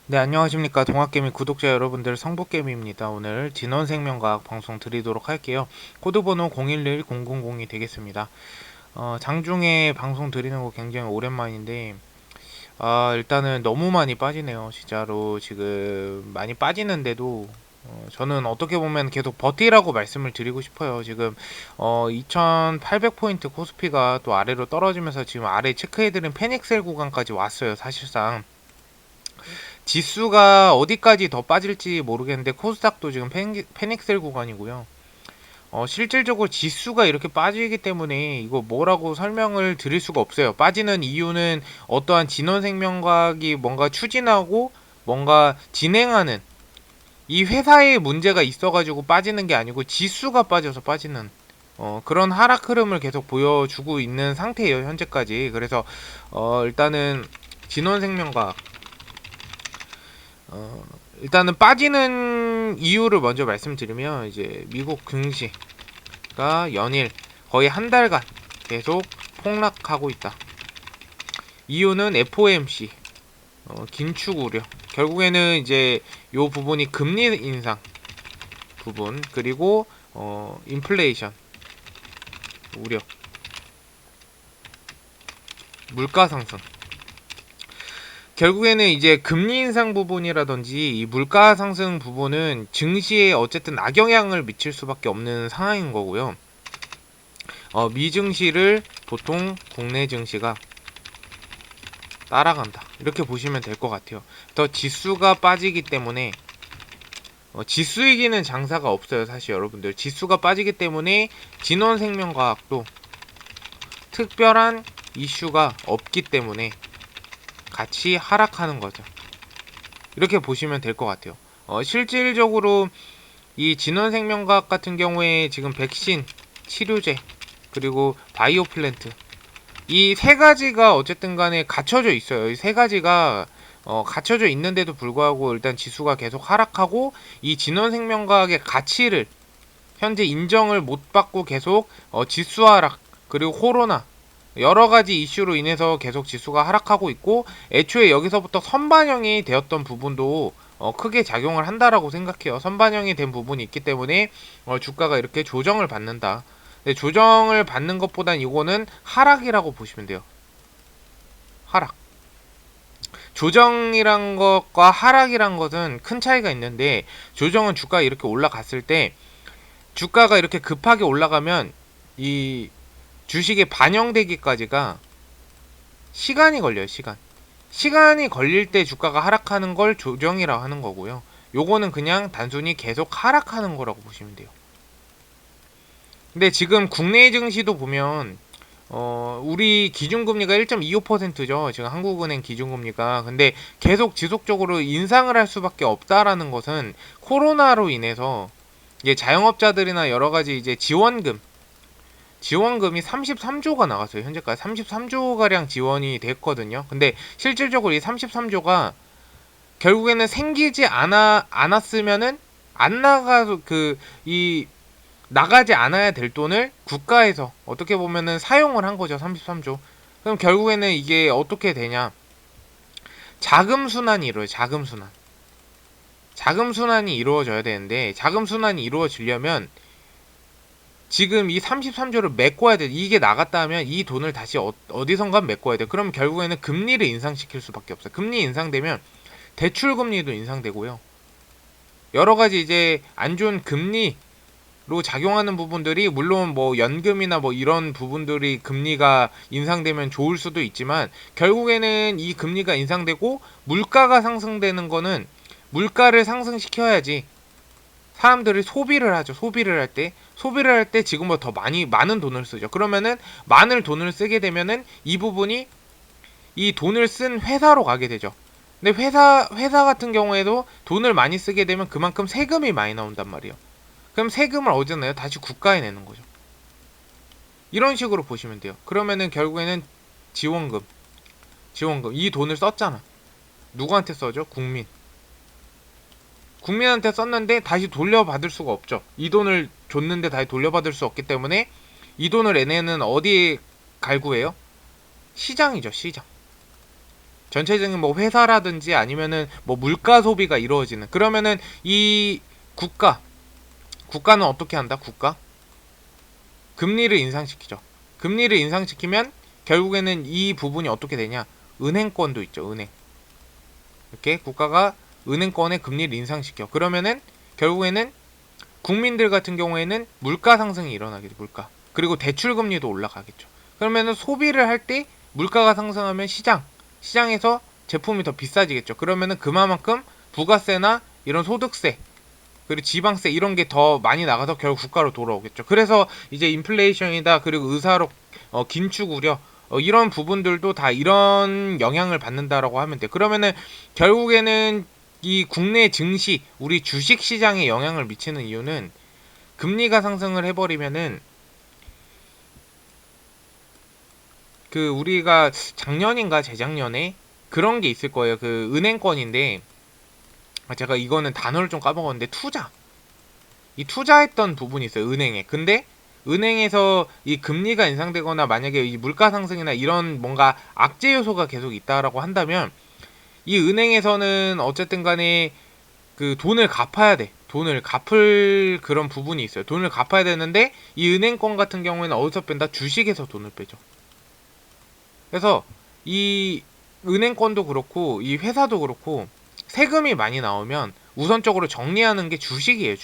네, 안녕하십니까. 동학개미 구독자 여러분들, 성북개미입니다. 오늘 진원생명과학 방송 드리도록 할게요. 코드번호 011-0002 되겠습니다. 장중에 방송 드리는 거 굉장히 오랜만인데, 일단은 너무 많이 빠지네요. 진짜로 지금 많이 빠지는데도, 저는 어떻게 보면 계속 버티라고 말씀을 드리고 싶어요. 지금, 2800포인트 코스피가 또 아래로 떨어지면서 지금 아래 체크해드린 페닉셀 구간까지 왔어요. 사실상. 지수가 어디까지 더 빠질지 모르겠는데 코스닥도 지금 페닉셀 구간이고요. 실질적으로 지수가 이렇게 빠지기 때문에 이거 뭐라고 설명을 드릴 수가 없어요. 빠지는 이유는 어떠한 진원생명과학이 뭔가 추진하고 뭔가 진행하는 이 회사에 문제가 있어가지고 빠지는 게 아니고 지수가 빠져서 빠지는 그런 하락 흐름을 계속 보여주고 있는 상태예요. 현재까지. 그래서 일단은 진원생명과학 일단은 빠지는 이유를 먼저 말씀드리면 이제 미국 증시가 연일 거의 한 달간 계속 폭락하고 있다. 이유는 FOMC 긴축 우려. 결국에는 이제 요 부분이 금리 인상 부분 그리고 인플레이션 우려, 물가 상승. 결국에는 이제 금리 인상 부분이라든지 이 물가 상승 부분은 증시에 어쨌든 악영향을 미칠 수밖에 없는 상황인 거고요. 미증시를 보통 국내 증시가 따라간다. 이렇게 보시면 될 것 같아요. 더 지수가 빠지기 때문에 지수 이기는 장사가 없어요. 사실 여러분들 지수가 빠지기 때문에 진원생명과학도 특별한 이슈가 없기 때문에 같이 하락하는 거죠. 이렇게 보시면 될 것 같아요. 실질적으로 이 진원생명과학 같은 경우에 지금 백신, 치료제, 그리고 바이오 플랜트 이 세 가지가 어쨌든 간에 갖춰져 있어요. 이 세 가지가 갖춰져 있는데도 불구하고 일단 지수가 계속 하락하고 이 진원생명과학의 가치를 현재 인정을 못 받고 계속 지수 하락 그리고 코로나 여러 가지 이슈로 인해서 계속 지수가 하락하고 있고 애초에 여기서부터 선반영이 되었던 부분도 크게 작용을 한다라고 생각해요. 선반영이 된 부분이 있기 때문에 주가가 이렇게 조정을 받는다. 근데 조정을 받는 것보단 이거는 하락이라고 보시면 돼요. 하락. 조정이란 것과 하락이란 것은 큰 차이가 있는데 조정은 주가가 이렇게 올라갔을 때 주가가 이렇게 급하게 올라가면 이 주식에 반영되기까지가 시간이 걸려요. 시간이 걸릴 때 주가가 하락하는 걸 조정이라고 하는 거고요. 요거는 그냥 단순히 계속 하락하는 거라고 보시면 돼요. 근데 지금 국내 증시도 보면 우리 기준금리가 1.25%죠. 지금 한국은행 기준금리가. 근데 계속 지속적으로 인상을 할 수밖에 없다라는 것은 코로나로 인해서 이제 자영업자들이나 여러 가지 이제 지원금이 33조가 나갔어요. 현재까지 33조 가량 지원이 됐거든요. 근데 실질적으로 이 33조가 결국에는 생기지 않았으면은 안 나가서 이 나가지 않아야 될 돈을 국가에서 어떻게 보면은 사용을 한 거죠. 33조. 그럼 결국에는 이게 어떻게 되냐? 자금 순환이 이루어요. 자금 순환. 자금 순환이 이루어져야 되는데 자금 순환이 이루어지려면 지금 이 33조를 메꿔야 돼. 이게 나갔다 하면 이 돈을 다시 어디선가 메꿔야 돼. 그럼 결국에는 금리를 인상시킬 수밖에 없어요. 금리 인상되면 대출 금리도 인상되고요. 여러 가지 이제 안 좋은 금리로 작용하는 부분들이 물론 뭐 연금이나 뭐 이런 부분들이 금리가 인상되면 좋을 수도 있지만 결국에는 이 금리가 인상되고 물가가 상승되는 거는 물가를 상승시켜야지 사람들이 소비를 하죠. 소비를 할 때 지금보다 더 많은 돈을 쓰죠. 그러면은 많은 돈을 쓰게 되면은 이 부분이 이 돈을 쓴 회사로 가게 되죠. 근데 회사 같은 경우에도 돈을 많이 쓰게 되면 그만큼 세금이 많이 나온단 말이에요. 그럼 세금을 어디서 내요? 다시 국가에 내는 거죠. 이런 식으로 보시면 돼요. 그러면은 결국에는 지원금, 지원금 이 돈을 썼잖아. 누구한테 써죠? 국민한테 썼는데 다시 돌려받을 수가 없죠. 이 돈을 줬는데 다시 돌려받을 수 없기 때문에 이 돈을 얘네는 어디에 갈구해요? 시장이죠, 시장. 전체적인 뭐 회사라든지 아니면은 뭐 물가 소비가 이루어지는, 그러면은 이 국가는 어떻게 한다? 금리를 인상시키죠. 금리를 인상시키면 결국에는 이 부분이 어떻게 되냐? 은행권도 있죠. 이렇게 국가가 은행권의 금리를 인상시켜. 그러면은 결국에는 국민들 같은 경우에는 물가 상승이 일어나겠죠. 그리고 대출 금리도 올라가겠죠. 그러면은 소비를 할 때 물가가 상승하면 시장에서 제품이 더 비싸지겠죠. 그러면은 그만큼 부가세나 이런 소득세, 그리고 지방세 이런 게 더 많이 나가서 결국 국가로 돌아오겠죠. 그래서 이제 인플레이션이다, 그리고 의사록, 긴축 우려, 이런 부분들도 다 이런 영향을 받는다라고 하면 돼. 그러면은 결국에는 이 국내 증시, 우리 주식 시장에 영향을 미치는 이유는 금리가 상승을 해버리면은 그 우리가 작년인가 재작년에 그런 게 있을 거예요. 그 은행권인데 제가 이거는 단어를 좀 까먹었는데 투자했던 부분이 있어요. 은행에. 근데 은행에서 이 금리가 인상되거나 만약에 이 물가 상승이나 이런 뭔가 악재 요소가 계속 있다라고 한다면 이 은행에서는 어쨌든 간에 그 돈을 갚아야 돼. 돈을 갚을 그런 부분이 있어요. 돈을 갚아야 되는데 이 은행권 같은 경우에는 어디서 뺀다? 주식에서 돈을 빼죠. 그래서 이 은행권도 그렇고 이 회사도 그렇고 세금이 많이 나오면 우선적으로 정리하는 게 주식이에요.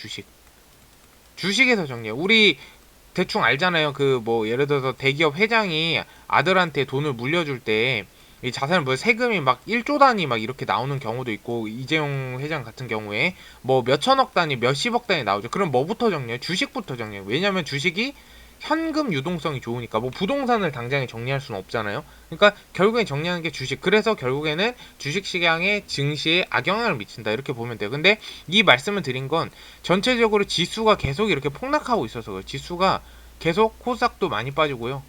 주식에서 정리해요. 우리 대충 알잖아요. 그 뭐 예를 들어서 대기업 회장이 아들한테 돈을 물려줄 때 이 자산을 뭐 세금이 막 1조 단위 막 이렇게 나오는 경우도 있고, 이재용 회장 같은 경우에 뭐 몇천억 단위, 몇십억 단위 나오죠. 그럼 뭐부터 정리해요? 주식부터 정리해요. 왜냐면 주식이 현금 유동성이 좋으니까. 뭐 부동산을 당장에 정리할 수는 없잖아요. 그러니까 결국엔 정리하는 게 주식. 그래서 결국에는 주식 시장의 증시에 악영향을 미친다, 이렇게 보면 돼요. 근데 이 말씀을 드린 건 전체적으로 지수가 계속 이렇게 폭락하고 있어서 그래요. 지수가 계속 코스닥도 많이 빠지고요.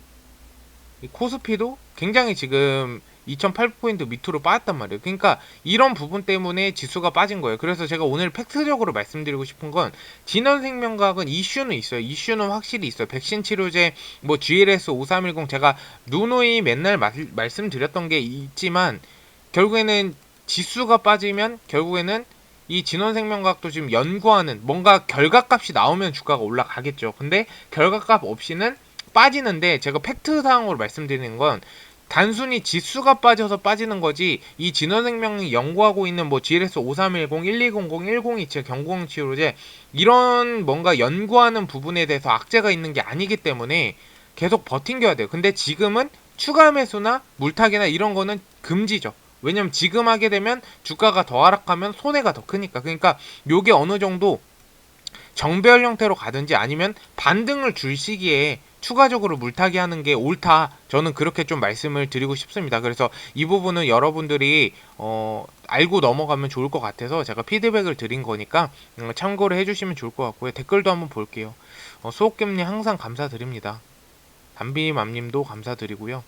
이 코스피도 굉장히 지금 2008포인트 밑으로 빠졌단 말이에요. 그러니까 이런 부분 때문에 지수가 빠진 거예요. 그래서 제가 오늘 팩트적으로 말씀드리고 싶은 건 진원생명과학은 이슈는 있어요. 이슈는 확실히 있어요. 백신 치료제, 뭐 GLS 5310 제가 누누이 맨날 말씀드렸던 게 있지만 결국에는 지수가 빠지면 결국에는 이 진원생명과학도 지금 연구하는 뭔가 결과값이 나오면 주가가 올라가겠죠. 근데 결과값 없이는 빠지는데, 제가 팩트상으로 말씀드리는 건 단순히 지수가 빠져서 빠지는 거지, 이 진원생명이 연구하고 있는 뭐 GLS 5310, 1200, 1027 경구용 치료제 이런 뭔가 연구하는 부분에 대해서 악재가 있는 게 아니기 때문에 계속 버틴겨야 돼요. 근데 지금은 추가 매수나 물타기나 이런 거는 금지죠. 왜냐면 지금 하게 되면 주가가 더 하락하면 손해가 더 크니까. 그러니까 요게 어느 정도 정배열 형태로 가든지 아니면 반등을 줄 시기에 추가적으로 물타기 하는 게 옳다, 저는 그렇게 좀 말씀을 드리고 싶습니다. 그래서 이 부분은 여러분들이 알고 넘어가면 좋을 것 같아서 제가 피드백을 드린 거니까 참고를 해주시면 좋을 것 같고요. 댓글도 한번 볼게요. 수옥겸님 항상 감사드립니다. 담비맘님도 감사드리고요.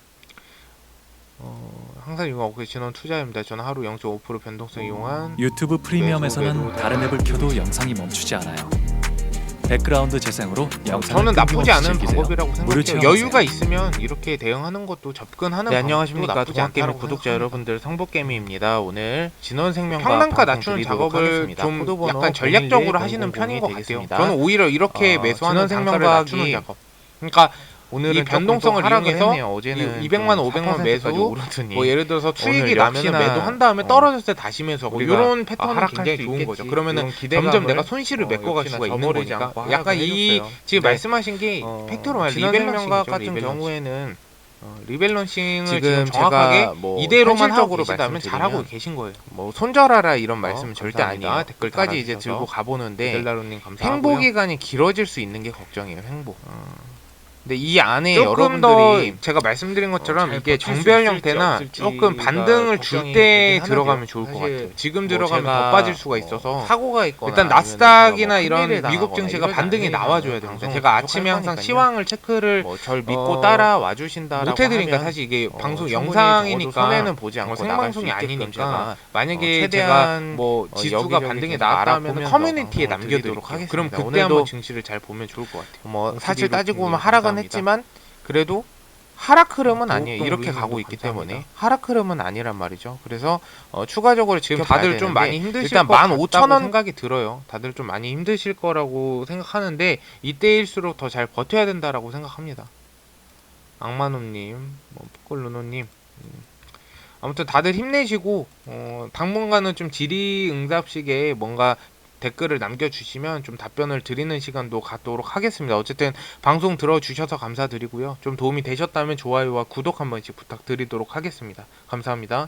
항상 이용하고 계신 진원 투자입니다. 저는 하루 0.5% 변동성 이용한 유튜브 프리미엄에서는 다른 앱을 켜도 영상이 멈추지 않아요. 백그라운드 재생으로 영상을 저는 나쁘지 않은 즐기세요. 방법이라고 생각해요. 여유가 있으면 이렇게 대응하는 것도 접근하는 네, 방법도 안녕하십니까. 나쁘지 않다고 구독자 여러분들, 성복개미입니다. 오늘 진원생명과 평단가 낮추는 작업을 좀 약간 전략적으로 하시는 편인 것 같아요. 저는 오히려 이렇게 매수하는 단가를 낮추는 작업. 그러니까 오늘은 이 변동성을 이용해서 어제는 200만 원, 500만 원 매수, 오르더니 뭐 예를 들어서 수익이 나면 매도한 다음에 떨어졌을 때 다시 매수하고 이런 패턴은 굉장히 좋은 거죠. 그러면은 점점 내가 손실을 메꿔갈 수가 있는 거니까. 약간 이 지금 말씀하신 게 팩트로 말하면 진원생명과학 리밸런싱이죠. 같은 경우에는 리밸런싱을 지금 지금 정확하게 제가 뭐 이대로만 하고 현실적으로 계시다면 잘하고 말씀드리면 계신 거예요. 뭐 손절하라 이런 말씀은 절대 감사합니다. 아니에요. 댓글 끝까지 이제 달아주셔서. 들고 가보는데 델라로님 감사하고요. 행보 기간이 길어질 수 있는 게 걱정이에요. 행보. 근데 이 안에 조금 여러분들이 더 제가 말씀드린 것처럼 잘 이게 버틸 수 정배열 있을지 형태나 없을지가 조금 반등을 줄 걱정이 때 되긴 들어가면 하는데요. 좋을 것 사실 같아요. 지금 뭐 들어가면 제가 더 빠질 수가 있어서 사고가 있거나 일단 아니면 나스닥이나 뭐 이런 큰일을 미국 당하거나 증시가 이러지 반등이 않으니까 나와줘야 됩니다. 방송을 제가 계속 아침에 할 항상 거니까요. 시황을 체크를 뭐 절 믿고 따라와 주신다라고 못 해드리니까 하면 사실 이게 방송 충분히 영상이니까 적어도 손해는 보지 않고 생방송이 나갈 수 있게끔 아니니까 제가 만약에 최대한 제가 뭐 지수가 여기저기 반등이 계속 나왔다 하면 알아보면서 커뮤니티에 방송을 드리도록 남겨드릴게요. 하겠습니다. 그럼 그때 오늘도 한번 증시를 잘 보면 좋을 것 같아요. 뭐 사실 스티브 따지고 보면 킹님 하락은 감사합니다. 했지만 그래도 하락 흐름은 아니에요. 도읍동 이렇게 루이님도 가고 있기 감사합니다. 때문에 하락 흐름은 아니란 말이죠. 그래서 추가적으로 지금 다들 좀 많이 힘드실 일단 것 같다고 15,000원 생각이 들어요. 다들 좀 많이 힘드실 거라고 생각하는데 이때일수록 더 잘 버텨야 된다라고 생각합니다. 악마놈님, 포콜루노님, 아무튼 다들 힘내시고 당분간은 좀 질의응답식에 뭔가 댓글을 남겨주시면 좀 답변을 드리는 시간도 갖도록 하겠습니다. 어쨌든 방송 들어주셔서 감사드리고요. 좀 도움이 되셨다면 좋아요와 구독 한 번씩 부탁드리도록 하겠습니다. 감사합니다.